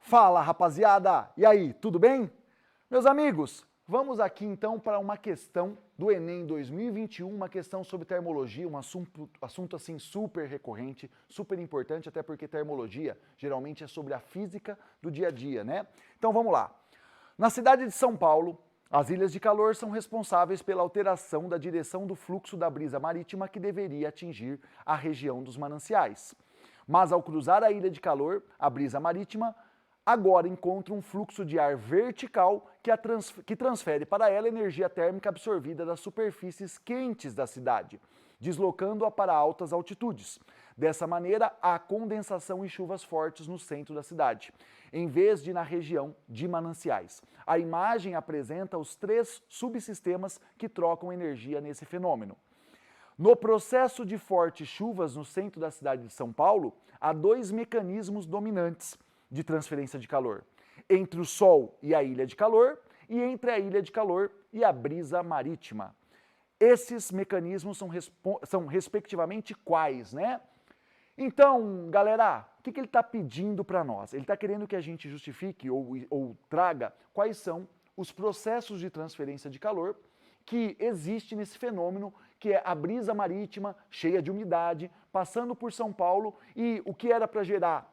Fala, rapaziada! E aí, tudo bem? Meus amigos, vamos aqui então para uma questão do Enem 2021, uma questão sobre termologia, um assunto assim super recorrente, super importante, até porque termologia geralmente é sobre a física do dia a dia, né? Então vamos lá. Na cidade de São Paulo, as ilhas de calor são responsáveis pela alteração da direção do fluxo da brisa marítima que deveria atingir a região dos mananciais. Mas ao cruzar a ilha de calor, a brisa marítima agora encontra um fluxo de ar vertical que transfere para ela energia térmica absorvida das superfícies quentes da cidade, deslocando-a para altas altitudes. Dessa maneira, há condensação e chuvas fortes no centro da cidade, em vez de na região de mananciais. A imagem apresenta os 3 subsistemas que trocam energia nesse fenômeno. No processo de fortes chuvas no centro da cidade de São Paulo, há 2 mecanismos dominantes de transferência de calor, entre o Sol e a ilha de calor e entre a ilha de calor e a brisa marítima. Esses mecanismos são respectivamente quais, né? Então, galera, o que ele está pedindo para nós? Ele está querendo que a gente justifique ou traga quais são os processos de transferência de calor que existe nesse fenômeno que é a brisa marítima cheia de umidade, passando por São Paulo, e o que era para gerar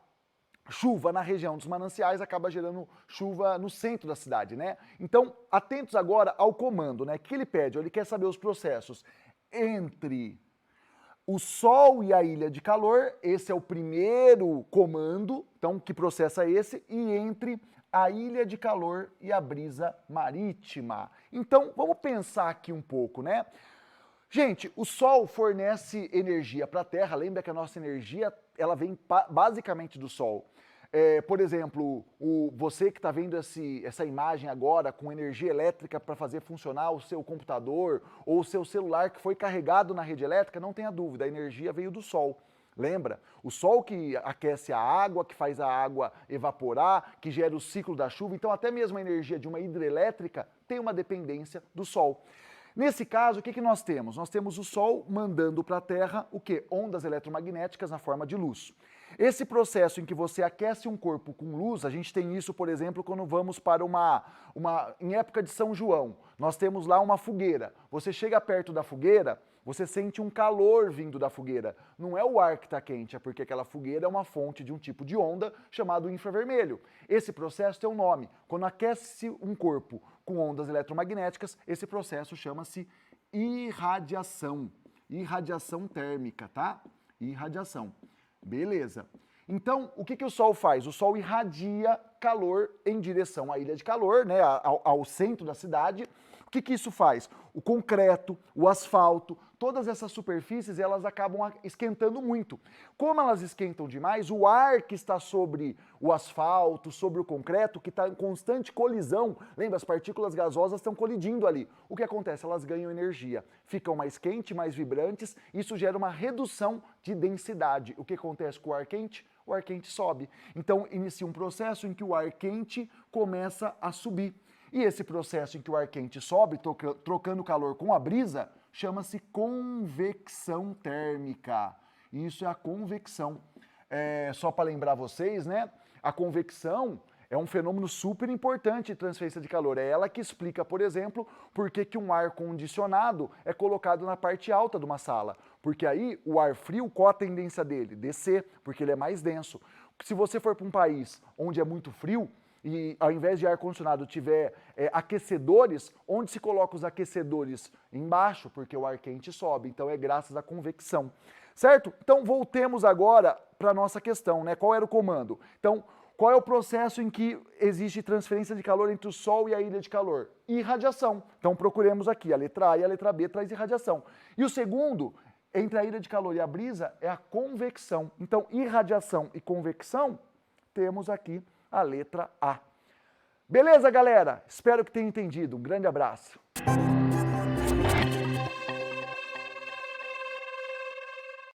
chuva na região dos mananciais acaba gerando chuva no centro da cidade, né? Então, atentos agora ao comando, né? O que ele pede? Ele quer saber os processos entre o Sol e a ilha de calor, esse é o primeiro comando, então que processo é esse? E entre a ilha de calor e a brisa marítima. Então, vamos pensar aqui um pouco, né? Gente, o Sol fornece energia para a Terra, lembra que a nossa energia ela vem basicamente do Sol. Por exemplo, você que está vendo essa imagem agora com energia elétrica para fazer funcionar o seu computador ou o seu celular que foi carregado na rede elétrica, não tenha dúvida, a energia veio do Sol. Lembra? O Sol que aquece a água, que faz a água evaporar, que gera o ciclo da chuva, então até mesmo a energia de uma hidrelétrica tem uma dependência do Sol. Nesse caso, o que nós temos? Nós temos o Sol mandando para a Terra o quê? Ondas eletromagnéticas na forma de luz. Esse processo em que você aquece um corpo com luz, a gente tem isso, por exemplo, quando vamos para em época de São João. Nós temos lá uma fogueira. Você chega perto da fogueira, você sente um calor vindo da fogueira. Não é o ar que está quente, é porque aquela fogueira é uma fonte de um tipo de onda chamado infravermelho. Esse processo tem um nome. Quando aquece um corpo com ondas eletromagnéticas, esse processo chama-se irradiação. Irradiação térmica, tá? Irradiação. Beleza. Então, o que o Sol faz? O Sol irradia calor em direção à ilha de calor, né, ao centro da cidade. O que isso faz? O concreto, o asfalto, todas essas superfícies, elas acabam esquentando muito. Como elas esquentam demais, o ar que está sobre o asfalto, sobre o concreto, que está em constante colisão, lembra, as partículas gasosas estão colidindo ali. O que acontece? Elas ganham energia, ficam mais quentes, mais vibrantes, isso gera uma redução de densidade. O que acontece com o ar quente? O ar quente sobe. Então, inicia um processo em que o ar quente começa a subir. E esse processo em que o ar quente sobe, trocando calor com a brisa, chama-se convecção térmica. Isso é a convecção. Só para lembrar vocês, né? A convecção é um fenômeno super importante de transferência de calor. É ela que explica, por exemplo, por que um ar condicionado é colocado na parte alta de uma sala. Porque aí o ar frio, qual a tendência dele? Descer, porque ele é mais denso. Se você for para um país onde é muito frio, e ao invés de ar-condicionado tiver aquecedores, onde se coloca os aquecedores? Embaixo, porque o ar quente sobe, então é graças à convecção, certo? Então voltemos agora para a nossa questão, né? Qual era o comando? Então, qual é o processo em que existe transferência de calor entre o Sol e a ilha de calor? Irradiação. Então procuremos aqui, a letra A e a letra B traz irradiação. E o segundo, entre a ilha de calor e a brisa, é a convecção. Então, irradiação e convecção, temos aqui a letra A. Beleza, galera? Espero que tenham entendido. Um grande abraço.